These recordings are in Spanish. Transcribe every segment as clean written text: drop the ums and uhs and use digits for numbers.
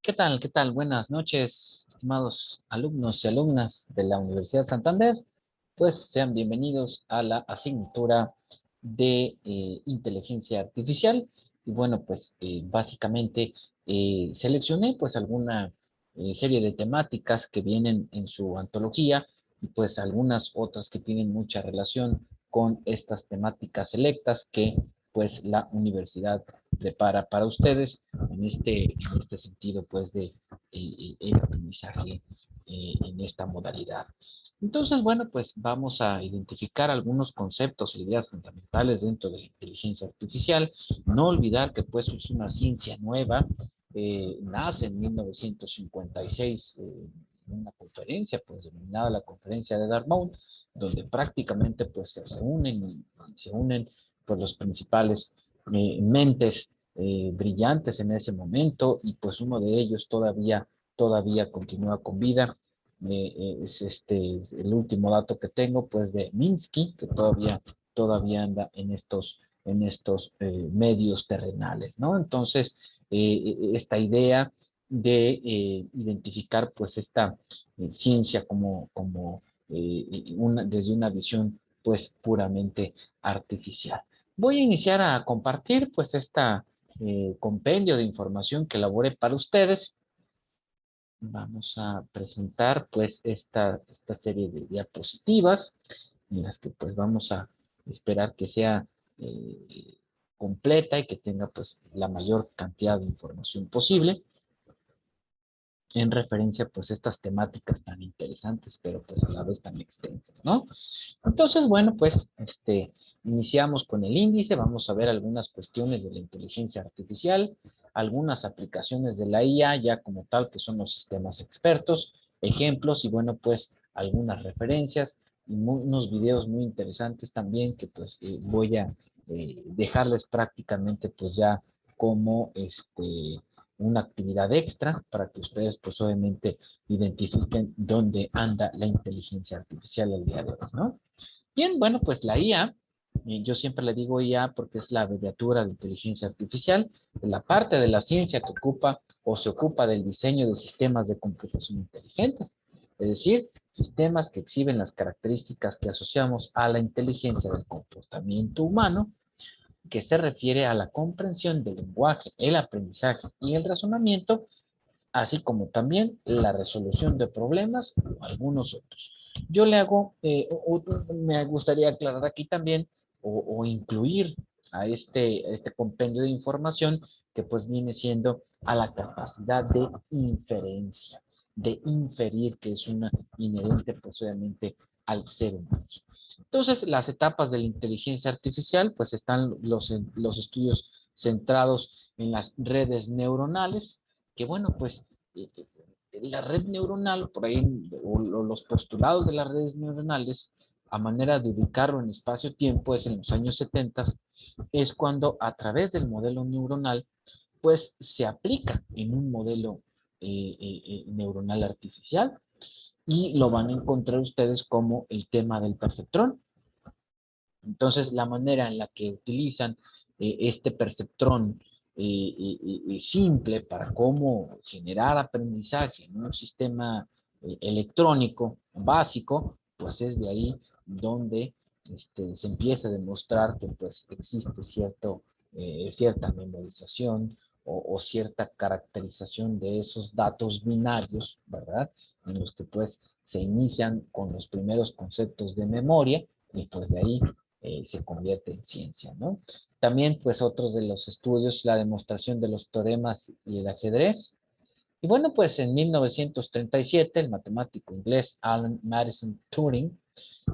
¿Qué tal? ¿Qué tal? Buenas noches, estimados alumnos y alumnas de la Universidad Santander. Pues sean bienvenidos a la asignatura de inteligencia artificial. Y bueno, pues básicamente seleccioné pues alguna serie de temáticas que vienen en su antología y pues algunas otras que tienen mucha relación con estas temáticas selectas que pues la universidad prepara para ustedes en este sentido pues de el aprendizaje en esta modalidad. Entonces, bueno, pues vamos a identificar algunos conceptos e ideas fundamentales dentro de la inteligencia artificial. No olvidar que pues es una ciencia nueva, nace en 1956 en una conferencia pues denominada la conferencia de Dartmouth, donde prácticamente pues se reúnen y se unen pues los principales mentes brillantes en ese momento y pues uno de ellos todavía continúa con vida. Es el último dato que tengo, pues de Minsky, que todavía anda en estos medios terrenales, ¿no? Entonces, esta idea de identificar pues esta ciencia desde una visión pues puramente artificial. Voy a iniciar a compartir pues esta compendio de información que elaboré para ustedes. Vamos a presentar pues esta serie de diapositivas en las que pues vamos a esperar que sea eh, completa y que tenga pues la mayor cantidad de información posible en referencia pues a estas temáticas tan interesantes, pero pues a la vez tan extensas, ¿no? Entonces, bueno, pues iniciamos con el índice, vamos a ver algunas cuestiones de la inteligencia artificial, algunas aplicaciones de la IA ya como tal, que son los sistemas expertos, ejemplos y bueno, pues algunas referencias y unos videos muy interesantes también que pues voy a dejarles prácticamente pues ya como una actividad extra para que ustedes pues obviamente identifiquen dónde anda la inteligencia artificial el día de hoy, ¿no? Bien, bueno, pues la IA, yo siempre le digo IA porque es la abreviatura de inteligencia artificial, la parte de la ciencia que ocupa o se ocupa del diseño de sistemas de computación inteligentes, es decir, sistemas que exhiben las características que asociamos a la inteligencia del comportamiento humano, que se refiere a la comprensión del lenguaje, el aprendizaje y el razonamiento, así como también la resolución de problemas o algunos otros. Yo le hago, me gustaría aclarar aquí también o incluir a este compendio de información que pues viene siendo a la capacidad de inferencia, de inferir, que es una inherente pues obviamente al ser humano. Entonces, las etapas de la inteligencia artificial, pues están los estudios centrados en las redes neuronales, que bueno, pues la red neuronal, por ahí, o los postulados de las redes neuronales, a manera de ubicarlo en espacio-tiempo, es en los años 70, es cuando a través del modelo neuronal, pues se aplica en un modelo neuronal artificial y lo van a encontrar ustedes como el tema del perceptrón. Entonces, la manera en la que utilizan este perceptrón simple para cómo generar aprendizaje en un sistema electrónico básico, pues es de ahí donde se empieza a demostrar que pues existe cierta memorización o cierta caracterización de esos datos binarios, ¿verdad? En los que pues se inician con los primeros conceptos de memoria y pues de ahí se convierte en ciencia, ¿no? También, pues, otros de los estudios, la demostración de los teoremas y el ajedrez. Y bueno, pues en 1937, el matemático inglés Alan Madison Turing,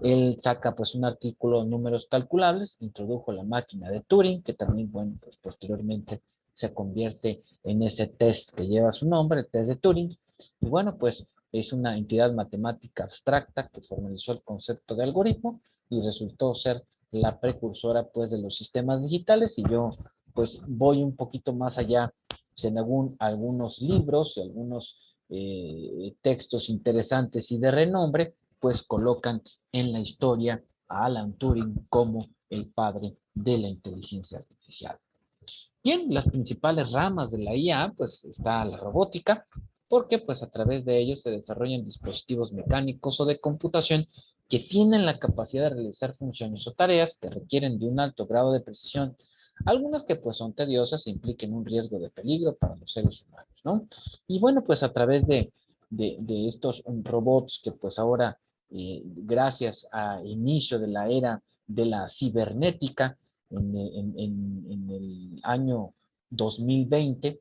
él saca pues un artículo, números calculables, introdujo la máquina de Turing, que también, bueno, pues posteriormente se convierte en ese test que lleva su nombre, el test de Turing. Y bueno, pues es una entidad matemática abstracta que formalizó el concepto de algoritmo y resultó ser la precursora pues de los sistemas digitales y yo pues voy un poquito más allá en algunos libros y algunos textos interesantes y de renombre pues colocan en la historia a Alan Turing como el padre de la inteligencia artificial. Bien, las principales ramas de la IA, pues está la robótica, porque pues a través de ellos se desarrollan dispositivos mecánicos o de computación que tienen la capacidad de realizar funciones o tareas que requieren de un alto grado de precisión, algunas que pues son tediosas e impliquen un riesgo de peligro para los seres humanos, ¿no? Y bueno, pues a través de estos robots que pues ahora, gracias al inicio de la era de la cibernética, en el año 2020,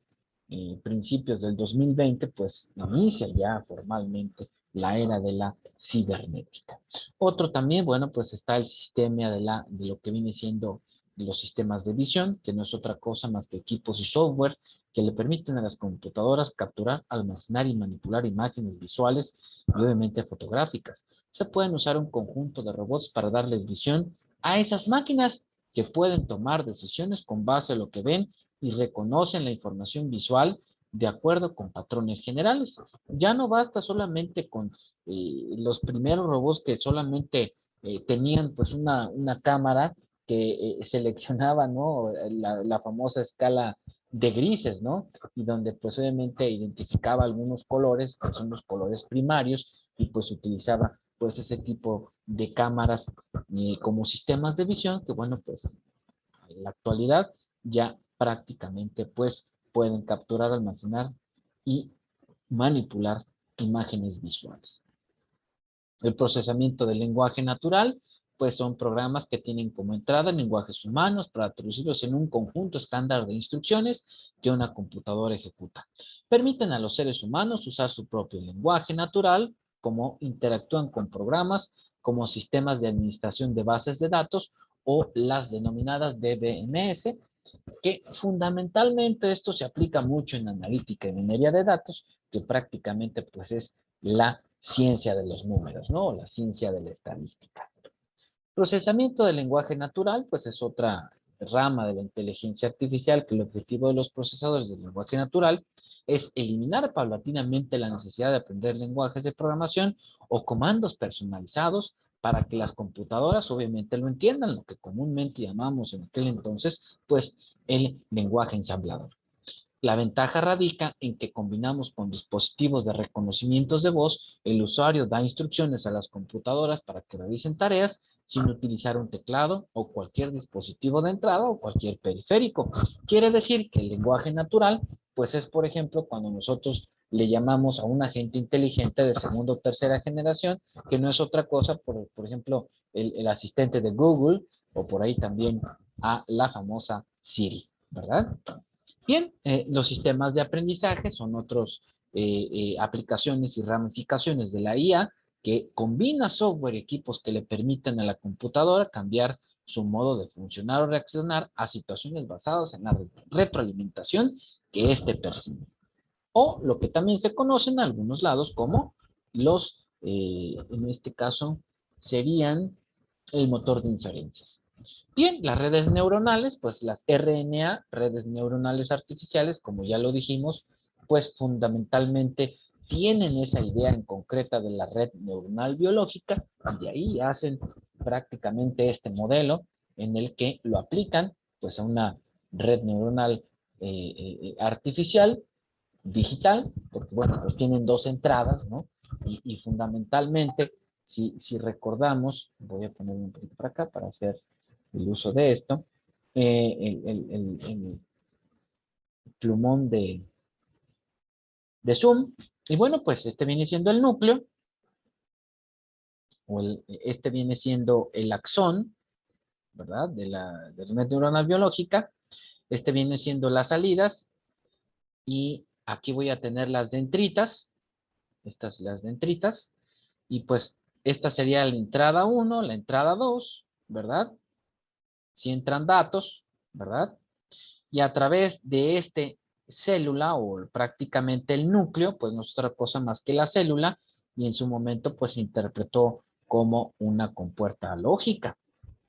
principios del 2020, pues inicia ya formalmente la era de la cibernética. Otro también, bueno, pues está el sistema de lo que viene siendo los sistemas de visión, que no es otra cosa más que equipos y software que le permiten a las computadoras capturar, almacenar y manipular imágenes visuales y obviamente fotográficas. Se pueden usar un conjunto de robots para darles visión a esas máquinas que pueden tomar decisiones con base a lo que ven y reconocen la información visual de acuerdo con patrones generales. Ya no basta solamente con los primeros robots que solamente tenían pues una cámara que seleccionaba, ¿no? La famosa escala de grises, ¿no? Y donde pues obviamente identificaba algunos colores, que son los colores primarios, y pues utilizaba pues ese tipo de cámaras como sistemas de visión que bueno pues en la actualidad ya prácticamente pues pueden capturar, almacenar y manipular imágenes visuales. El procesamiento del lenguaje natural, pues son programas que tienen como entrada lenguajes humanos para traducirlos en un conjunto estándar de instrucciones que una computadora ejecuta. Permiten a los seres humanos usar su propio lenguaje natural, como interactúan con programas como sistemas de administración de bases de datos o las denominadas DBMS, que fundamentalmente esto se aplica mucho en analítica y minería de datos, que prácticamente pues es la ciencia de los números, ¿no? La ciencia de la estadística. Procesamiento del lenguaje natural, pues es otra rama de la inteligencia artificial, que el objetivo de los procesadores del lenguaje natural es eliminar paulatinamente la necesidad de aprender lenguajes de programación o comandos personalizados para que las computadoras obviamente lo entiendan, lo que comúnmente llamamos en aquel entonces, pues el lenguaje ensamblador. La ventaja radica en que combinamos con dispositivos de reconocimientos de voz, el usuario da instrucciones a las computadoras para que realicen tareas sin utilizar un teclado o cualquier dispositivo de entrada o cualquier periférico. Quiere decir que el lenguaje natural, pues es, por ejemplo, cuando nosotros le llamamos a un agente inteligente de segunda o tercera generación, que no es otra cosa, por ejemplo, el asistente de Google o por ahí también a la famosa Siri, ¿verdad? Bien, los sistemas de aprendizaje son otras aplicaciones y ramificaciones de la IA que combina software y equipos que le permiten a la computadora cambiar su modo de funcionar o reaccionar a situaciones basadas en la retroalimentación que éste percibe. O lo que también se conoce en algunos lados como en este caso, serían el motor de inferencias. Bien, las redes neuronales, pues las RNA, redes neuronales artificiales, como ya lo dijimos, pues fundamentalmente tienen esa idea en concreta de la red neuronal biológica y de ahí hacen prácticamente este modelo en el que lo aplican pues a una red neuronal artificial, digital, porque bueno, pues tienen dos entradas, ¿no? Y fundamentalmente, si recordamos, voy a poner un poquito para acá para hacer el uso de esto, el plumón de Zoom. Y bueno, pues este viene siendo el núcleo, o este viene siendo el axón, ¿verdad? De la red neuronal biológica. Este viene siendo las salidas. Y aquí voy a tener las dendritas, estas las dendritas. Y pues esta sería la entrada 1, la entrada 2, ¿verdad? Si entran datos, ¿verdad? Y a través de este célula o prácticamente el núcleo, pues no es otra cosa más que la célula, y en su momento pues se interpretó como una compuerta lógica,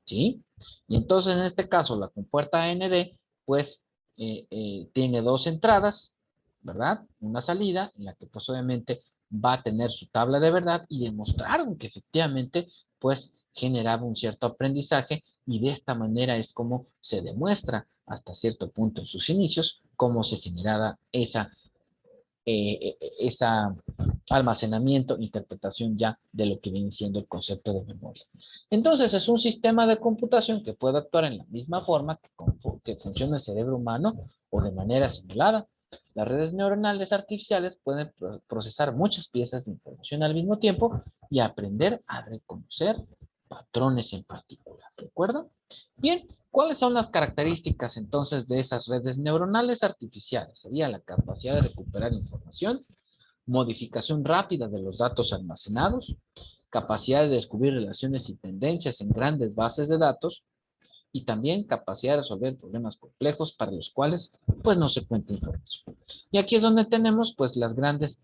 ¿sí? Y entonces en este caso la compuerta ND pues tiene dos entradas, ¿verdad? Una salida en la que pues obviamente va a tener su tabla de verdad y demostraron que efectivamente pues generaba un cierto aprendizaje y de esta manera es como se demuestra hasta cierto punto en sus inicios cómo se generaba esa almacenamiento, interpretación ya de lo que viene siendo el concepto de memoria. Entonces, es un sistema de computación que puede actuar en la misma forma que funciona el cerebro humano o de manera similar. Las redes neuronales artificiales pueden procesar muchas piezas de información al mismo tiempo y aprender a reconocer patrones en particular. ¿De acuerdo? Bien, ¿cuáles son las características entonces de esas redes neuronales artificiales? Sería la capacidad de recuperar información, modificación rápida de los datos almacenados, capacidad de descubrir relaciones y tendencias en grandes bases de datos y también capacidad de resolver problemas complejos para los cuales pues no se cuenta información. Y aquí es donde tenemos pues las grandes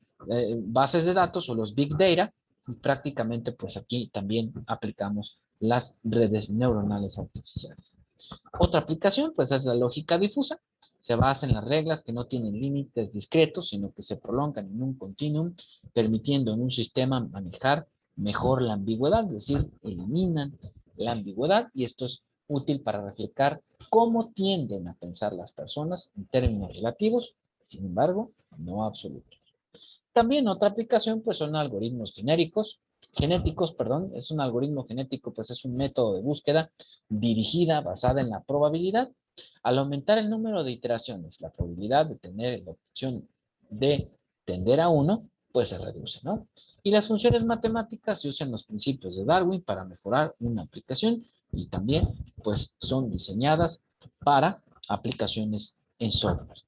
bases de datos o los big data y prácticamente pues aquí también aplicamos las redes neuronales artificiales. Otra aplicación pues es la lógica difusa. Se basa en las reglas que no tienen límites discretos, sino que se prolongan en un continuum, permitiendo en un sistema manejar mejor la ambigüedad, es decir, eliminan la ambigüedad y esto es útil para reflejar cómo tienden a pensar las personas en términos relativos, sin embargo, no absolutos. También otra aplicación pues son algoritmos genéticos, perdón, es un algoritmo genético, pues es un método de búsqueda dirigida basada en la probabilidad. Al aumentar el número de iteraciones, la probabilidad de tener la opción de tender a uno, pues se reduce, ¿no? Y las funciones matemáticas se usan los principios de Darwin para mejorar una aplicación y también pues son diseñadas para aplicaciones en software.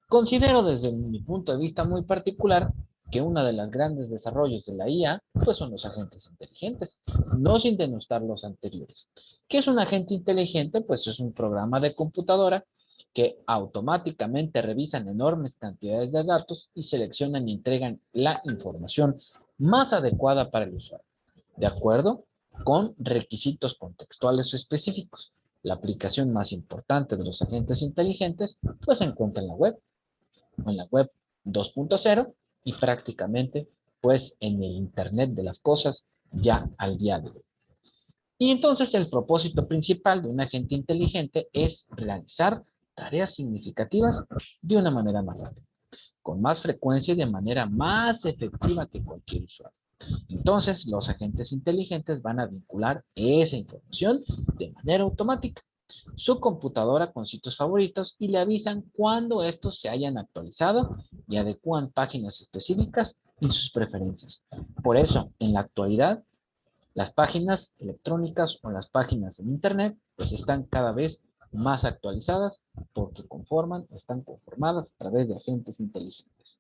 Considero desde mi punto de vista muy particular que uno de los grandes desarrollos de la IA pues son los agentes inteligentes, no sin denostar los anteriores. ¿Qué es un agente inteligente? Pues es un programa de computadora que automáticamente revisan enormes cantidades de datos y seleccionan y entregan la información más adecuada para el usuario, de acuerdo con requisitos contextuales o específicos. La aplicación más importante de los agentes inteligentes pues se encuentra en la web, o en la web 2.0 y prácticamente pues en el Internet de las cosas ya al día de hoy. Y entonces el propósito principal de un agente inteligente es realizar tareas significativas de una manera más rápida, con más frecuencia y de manera más efectiva que cualquier usuario. Entonces, los agentes inteligentes van a vincular esa información de manera automática su computadora con sitios favoritos y le avisan cuando estos se hayan actualizado y adecúan páginas específicas y sus preferencias. Por eso, en la actualidad, las páginas electrónicas o las páginas en Internet pues están cada vez más actualizadas porque están conformadas a través de agentes inteligentes.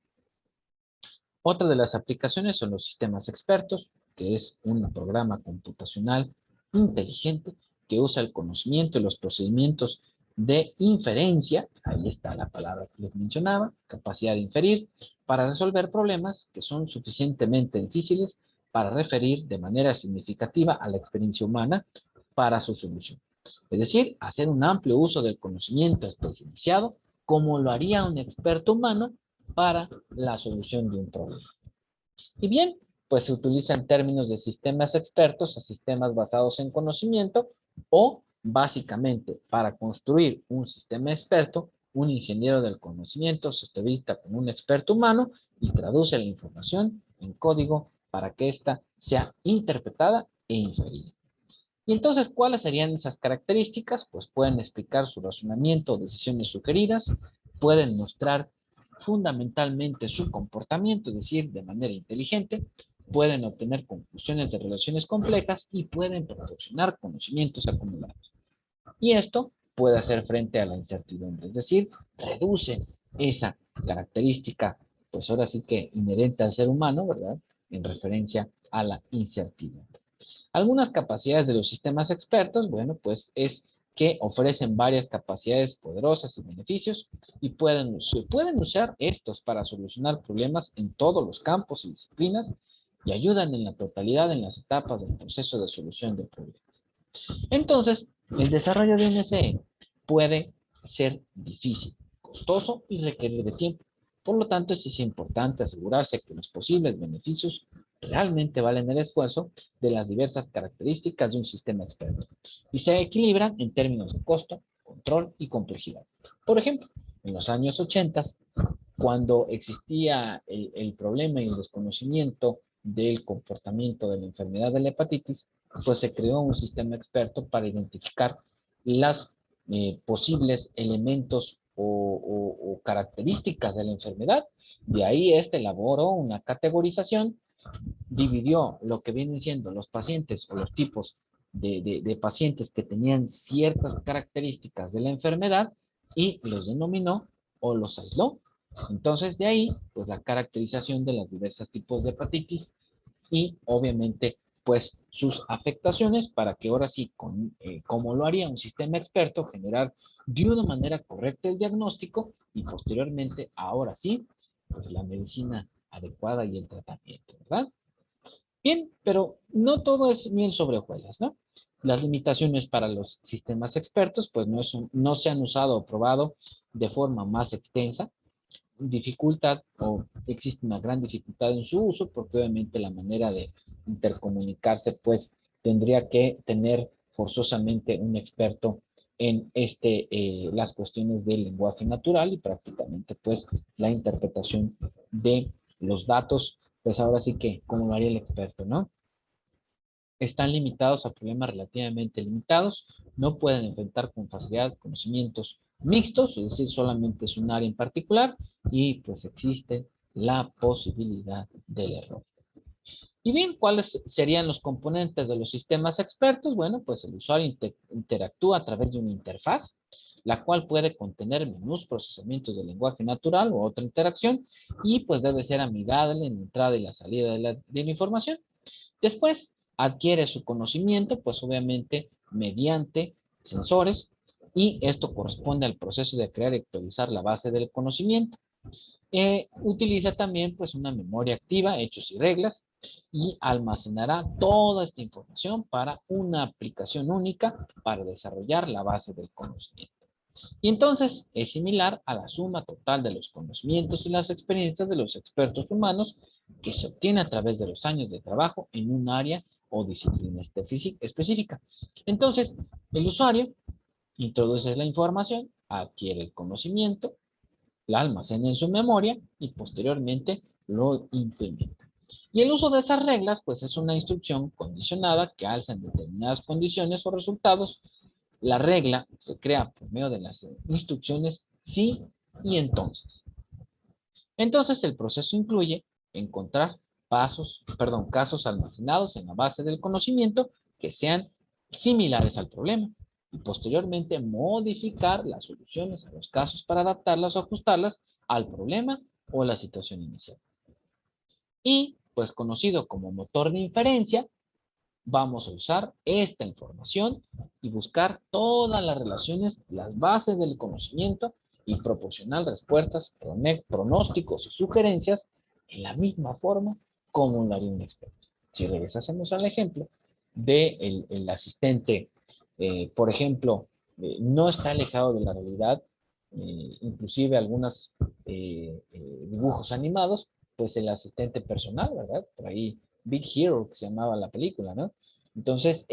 Otra de las aplicaciones son los sistemas expertos, que es un programa computacional inteligente que usa el conocimiento y los procedimientos de inferencia, ahí está la palabra que les mencionaba, capacidad de inferir, para resolver problemas que son suficientemente difíciles para referir de manera significativa a la experiencia humana para su solución. Es decir, hacer un amplio uso del conocimiento especializado como lo haría un experto humano para la solución de un problema. Y bien, pues se utilizan términos de sistemas expertos a sistemas basados en conocimiento o básicamente para construir un sistema experto, un ingeniero del conocimiento se entrevista con un experto humano y traduce la información en código para que ésta sea interpretada e inferida. Y entonces, ¿cuáles serían esas características? Pues pueden explicar su razonamiento o decisiones sugeridas, pueden mostrar fundamentalmente su comportamiento, es decir, de manera inteligente, pueden obtener conclusiones de relaciones complejas y pueden proporcionar conocimientos acumulados. Y esto puede hacer frente a la incertidumbre, es decir, reduce esa característica, pues ahora sí que inherente al ser humano, ¿verdad? En referencia a la incertidumbre. Algunas capacidades de los sistemas expertos, bueno, pues es que ofrecen varias capacidades poderosas y beneficios y pueden usar estos para solucionar problemas en todos los campos y disciplinas y ayudan en la totalidad en las etapas del proceso de solución de problemas. Entonces, el desarrollo de un SE puede ser difícil, costoso y requerir de tiempo. Por lo tanto, es importante asegurarse que los posibles beneficios realmente valen el esfuerzo de las diversas características de un sistema experto y se equilibran en términos de costo, control y complejidad. Por ejemplo, en los años 80, cuando existía el problema y el desconocimiento del comportamiento de la enfermedad de la hepatitis, pues se creó un sistema experto para identificar las posibles elementos o características de la enfermedad. De ahí elaboró una categorización, dividió lo que vienen siendo los pacientes o los tipos de pacientes que tenían ciertas características de la enfermedad y los denominó o los aisló. Entonces, de ahí, pues la caracterización de los diversos tipos de hepatitis y obviamente, pues sus afectaciones para que ahora sí, como lo haría un sistema experto, generar de una manera correcta el diagnóstico y posteriormente, ahora sí, pues la medicina adecuada y el tratamiento, ¿verdad? Bien, pero no todo es miel sobre hojuelas, ¿no? Las limitaciones para los sistemas expertos, pues no se han usado o probado de forma más extensa, dificultad o existe una gran dificultad en su uso porque obviamente la manera de intercomunicarse pues tendría que tener forzosamente un experto en las cuestiones del lenguaje natural y prácticamente pues la interpretación de los datos, pues ahora sí que como lo haría el experto, ¿no? Están limitados a problemas relativamente limitados, no pueden enfrentar con facilidad conocimientos mixtos, es decir, solamente es un área en particular y pues existe la posibilidad del error. Y bien, ¿cuáles serían los componentes de los sistemas expertos? Bueno, pues el usuario interactúa a través de una interfaz, la cual puede contener menús, procesamientos de lenguaje natural o otra interacción, y pues debe ser amigable en la entrada y la salida de la información. Después adquiere su conocimiento, pues obviamente mediante sensores, y esto corresponde al proceso de crear y actualizar la base del conocimiento. Utiliza también pues una memoria activa, hechos y reglas, y almacenará toda esta información para una aplicación única para desarrollar la base del conocimiento. Y entonces es similar a la suma total de los conocimientos y las experiencias de los expertos humanos que se obtiene a través de los años de trabajo en un área o disciplina específica. Entonces, el usuario introduce la información, adquiere el conocimiento, la almacena en su memoria y posteriormente lo implementa. Y el uso de esas reglas, pues es una instrucción condicionada que alza en determinadas condiciones o resultados. La regla se crea por medio de las instrucciones sí y entonces. Entonces el proceso incluye encontrar casos almacenados en la base del conocimiento que sean similares al problema y posteriormente modificar las soluciones a los casos para adaptarlas o ajustarlas al problema o la situación inicial. Y pues conocido como motor de inferencia, vamos a usar esta información y buscar todas las relaciones, las bases del conocimiento y proporcionar respuestas, pronósticos y sugerencias en la misma forma como lo haría un experto. Si regresásemos al ejemplo del el asistente, por ejemplo, no está alejado de la realidad, inclusive algunos dibujos animados, pues el asistente personal, ¿verdad? Por ahí Big Hero, que se llamaba la película, ¿no? Entonces,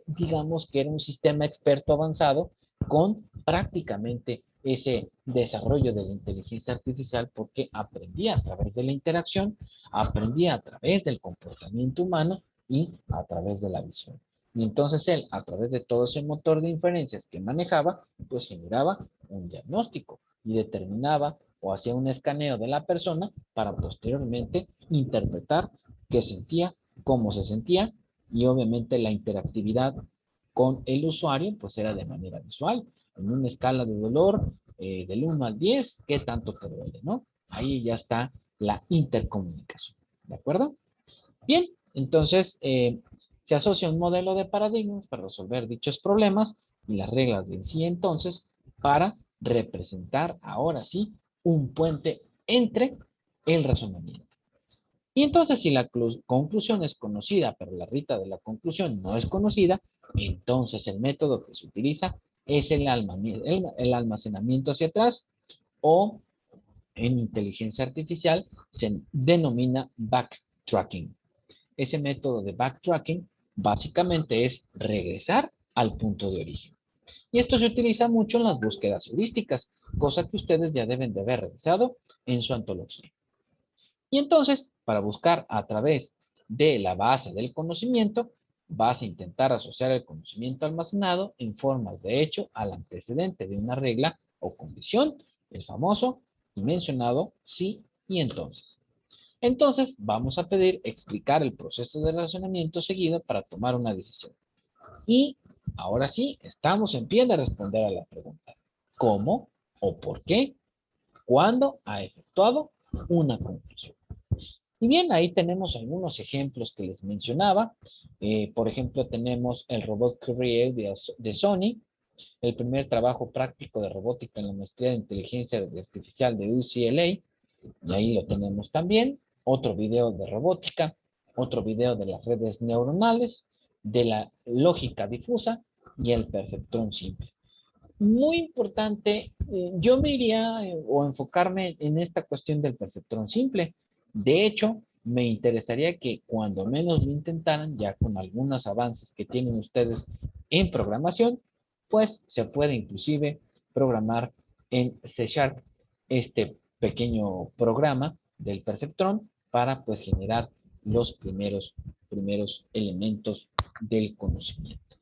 digamos que era un sistema experto avanzado con prácticamente ese desarrollo de la inteligencia artificial porque aprendía a través de la interacción, aprendía a través del comportamiento humano y a través de la visión. Y entonces él, a través de todo ese motor de inferencias que manejaba, pues generaba un diagnóstico y determinaba o hacía un escaneo de la persona para posteriormente interpretar qué sentía, cómo se sentía y obviamente la interactividad con el usuario pues era de manera visual, en una escala de dolor del 1 al 10, ¿qué tanto te duele, no? Ahí ya está la intercomunicación, ¿de acuerdo? Bien, entonces se asocia un modelo de paradigmas para resolver dichos problemas y las reglas de sí entonces para representar ahora sí un puente entre el razonamiento. Y entonces si la conclusión es conocida, pero la rita de la conclusión no es conocida, entonces el método que se utiliza es el almacenamiento hacia atrás o en inteligencia artificial se denomina backtracking. backtracking. Ese método de backtracking básicamente es regresar al punto de origen. Y esto se utiliza mucho en las búsquedas heurísticas, cosa que ustedes ya deben de haber revisado en su antología. Y entonces, para buscar a través de la base del conocimiento, vas a intentar asociar el conocimiento almacenado en formas de hecho al antecedente de una regla o condición, el famoso y mencionado sí y entonces. Entonces, vamos a pedir explicar el proceso de razonamiento seguido para tomar una decisión. Y ahora sí, estamos en pie de responder a la pregunta. ¿Cómo o por qué? ¿Cuándo ha efectuado una conclusión? Y bien, ahí tenemos algunos ejemplos que les mencionaba. Por ejemplo, tenemos el robot Courier de Sony, el primer trabajo práctico de robótica en la maestría de inteligencia artificial de UCLA, y ahí lo tenemos también. Otro video de robótica, otro video de las redes neuronales, de la lógica difusa y el perceptrón simple. Muy importante, yo me iría o enfocarme en esta cuestión del perceptrón simple. De hecho, me interesaría que cuando menos lo intentaran, ya con algunos avances que tienen ustedes en programación, pues se puede inclusive programar en C Sharp este pequeño programa del perceptrón para pues generar los primeros elementos del conocimiento.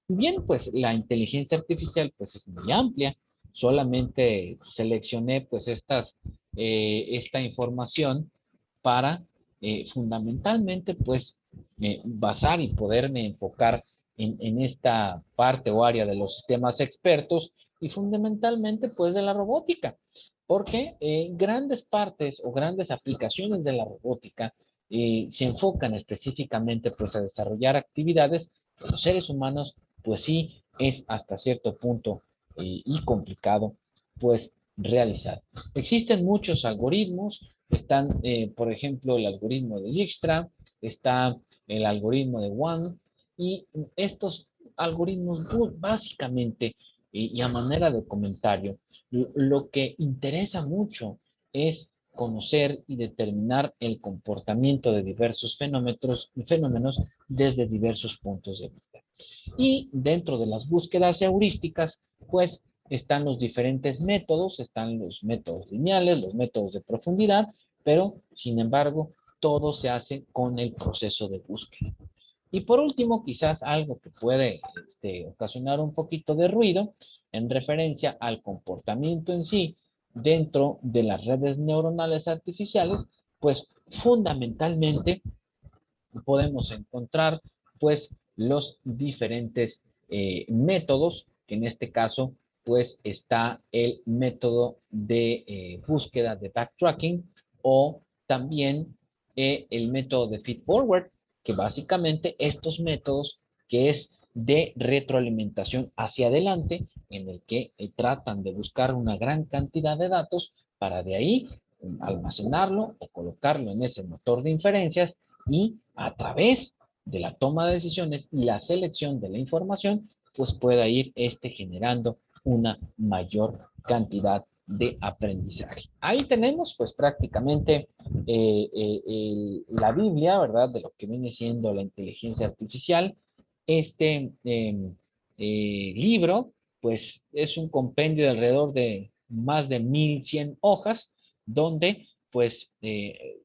Bien, pues la inteligencia artificial pues es muy amplia. Solamente seleccioné pues esta información para fundamentalmente pues basar y poderme enfocar en esta parte o área de los sistemas expertos y fundamentalmente pues de la robótica. Porque grandes partes o grandes aplicaciones de la robótica se enfocan específicamente pues a desarrollar actividades que los seres humanos pues sí es hasta cierto punto y complicado, pues realizar. Existen muchos algoritmos, están, por ejemplo, el algoritmo de Dijkstra, está el algoritmo de WAN, y estos algoritmos básicamente, y a manera de comentario, lo que interesa mucho es conocer y determinar el comportamiento de diversos fenómenos desde diversos puntos de vista. Y dentro de las búsquedas heurísticas, pues están los diferentes métodos, están los métodos lineales, los métodos de profundidad, pero sin embargo, todo se hace con el proceso de búsqueda. Y por último, quizás algo que puede ocasionar un poquito de ruido en referencia al comportamiento en sí dentro de las redes neuronales artificiales, pues fundamentalmente podemos encontrar pues los diferentes métodos, que en este caso pues está el método de búsqueda de backtracking o también el método de feed forward, que básicamente estos métodos que es de retroalimentación hacia adelante, en el que tratan de buscar una gran cantidad de datos para de ahí almacenarlo o colocarlo en ese motor de inferencias y a través de la toma de decisiones y la selección de la información, pues pueda ir generando una mayor cantidad de aprendizaje. Ahí tenemos pues prácticamente la Biblia, ¿verdad? De lo que viene siendo la inteligencia artificial. Este libro pues es un compendio de alrededor de más de 1100 hojas, donde pues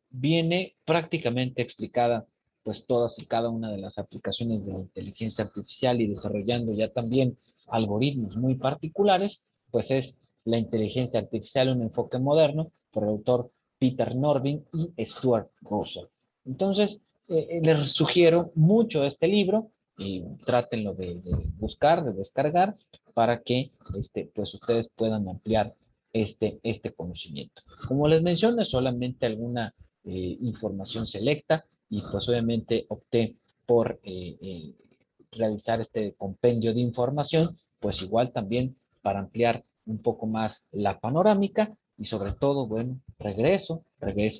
viene prácticamente explicada pues todas y cada una de las aplicaciones de la inteligencia artificial y desarrollando ya también algoritmos muy particulares, pues es la inteligencia artificial un enfoque moderno por el autor Peter Norvin y Stuart Russell. Entonces, les sugiero mucho este libro y trátenlo de buscar, de descargar para que pues ustedes puedan ampliar este conocimiento. Como les mencioné, solamente alguna información selecta y pues obviamente opté por realizar este compendio de información, pues igual también para ampliar un poco más la panorámica y sobre todo, bueno, regreso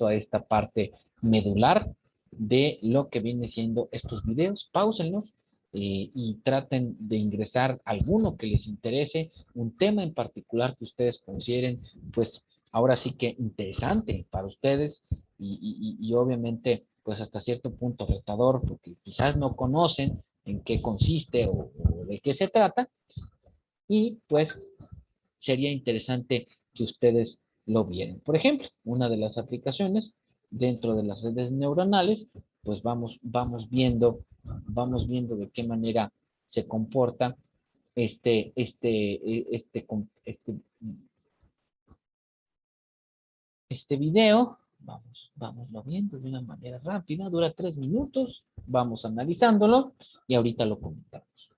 a esta parte medular de lo que viene siendo estos videos. Páusenlos y traten de ingresar alguno que les interese, un tema en particular que ustedes consideren, pues ahora sí que interesante para ustedes y obviamente pues hasta cierto punto retador, porque quizás no conocen en qué consiste o de qué se trata, y pues sería interesante que ustedes lo vieran. Por ejemplo, una de las aplicaciones dentro de las redes neuronales, pues vamos viendo de qué manera se comporta este video. Vamoslo viendo de una manera rápida, dura 3 minutos, vamos analizándolo y ahorita lo comentamos.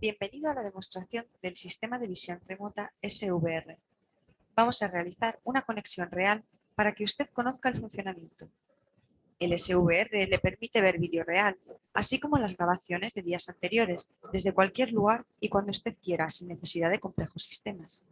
Bienvenido a la demostración del sistema de visión remota SVR. Vamos a realizar una conexión real para que usted conozca el funcionamiento. El SVR le permite ver vídeo real, así como las grabaciones de días anteriores, desde cualquier lugar y cuando usted quiera, sin necesidad de complejos sistemas.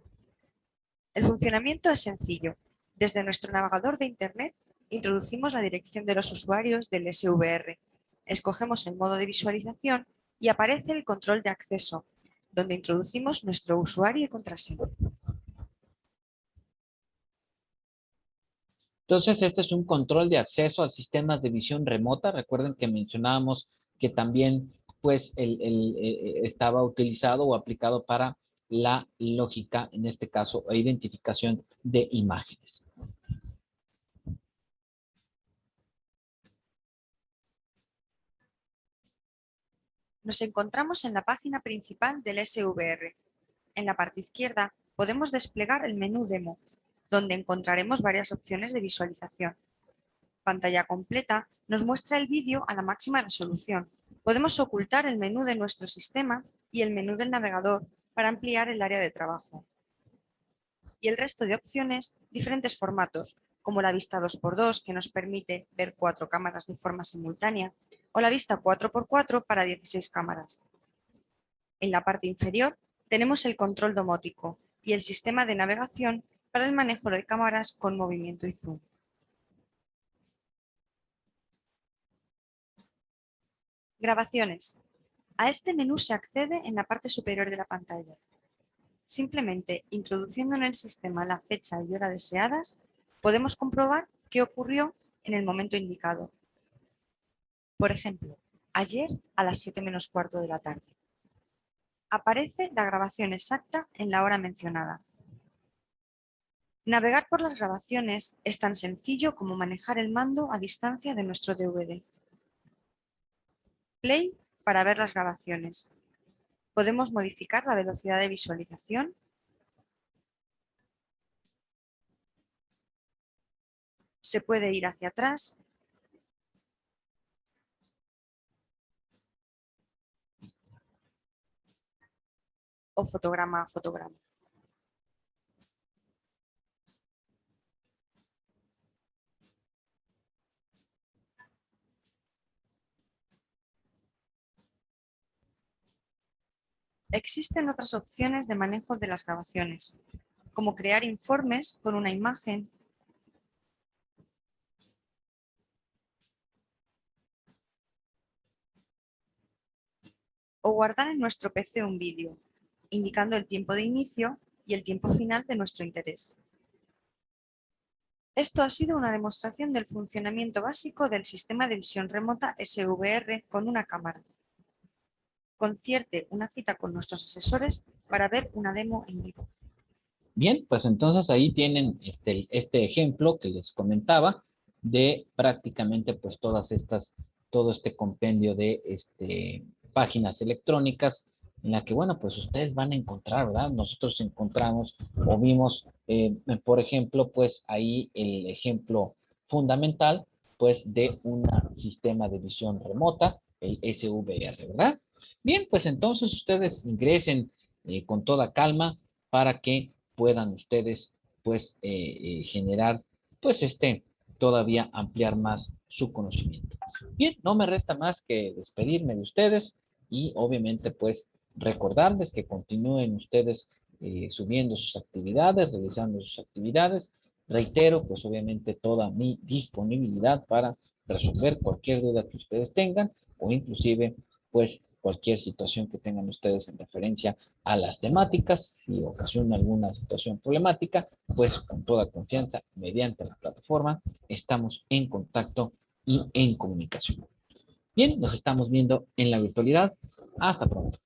El funcionamiento es sencillo. Desde nuestro navegador de Internet, introducimos la dirección de los usuarios del SVR, escogemos el modo de visualización y aparece el control de acceso, donde introducimos nuestro usuario y contraseña. Entonces, este es un control de acceso al sistemas de visión remota. Recuerden que mencionábamos que también pues estaba utilizado o aplicado para la lógica, en este caso, e identificación de imágenes. Nos encontramos en la página principal del SVR. En la parte izquierda podemos desplegar el menú Demo, donde encontraremos varias opciones de visualización. Pantalla completa nos muestra el vídeo a la máxima resolución. Podemos ocultar el menú de nuestro sistema y el menú del navegador para ampliar el área de trabajo. Y el resto de opciones, diferentes formatos, como la vista 2x2, que nos permite ver 4 cámaras de forma simultánea, o la vista 4x4 para 16 cámaras. En la parte inferior tenemos el control domótico y el sistema de navegación para el manejo de cámaras con movimiento y zoom. Grabaciones. A este menú se accede en la parte superior de la pantalla. Simplemente introduciendo en el sistema la fecha y hora deseadas, podemos comprobar qué ocurrió en el momento indicado. Por ejemplo, ayer a las 7 menos cuarto de la tarde. Aparece la grabación exacta en la hora mencionada. Navegar por las grabaciones es tan sencillo como manejar el mando a distancia de nuestro DVD. Play para ver las grabaciones. Podemos modificar la velocidad de visualización. Se puede ir hacia atrás. O fotograma a fotograma. Existen otras opciones de manejo de las grabaciones, como crear informes con una imagen, o guardar en nuestro PC un vídeo, indicando el tiempo de inicio y el tiempo final de nuestro interés. Esto ha sido una demostración del funcionamiento básico del sistema de visión remota SVR con una cámara. Concierte una cita con nuestros asesores para ver una demo en vivo. Bien, pues entonces ahí tienen este ejemplo que les comentaba de prácticamente pues todo este compendio de páginas electrónicas en la que, bueno, pues ustedes van a encontrar, ¿verdad? Nosotros encontramos o vimos, por ejemplo, pues ahí el ejemplo fundamental, pues de un sistema de visión remota, el SVR, ¿verdad? Bien, pues entonces ustedes ingresen con toda calma para que puedan ustedes pues generar pues todavía ampliar más su conocimiento. Bien, no me resta más que despedirme de ustedes y obviamente pues recordarles que continúen ustedes subiendo sus actividades, realizando sus actividades. Reitero pues obviamente toda mi disponibilidad para resolver cualquier duda que ustedes tengan o inclusive pues cualquier situación que tengan ustedes en referencia a las temáticas. Si ocasiona alguna situación problemática, pues con toda confianza, mediante la plataforma, estamos en contacto y en comunicación. Bien, nos estamos viendo en la virtualidad. Hasta pronto.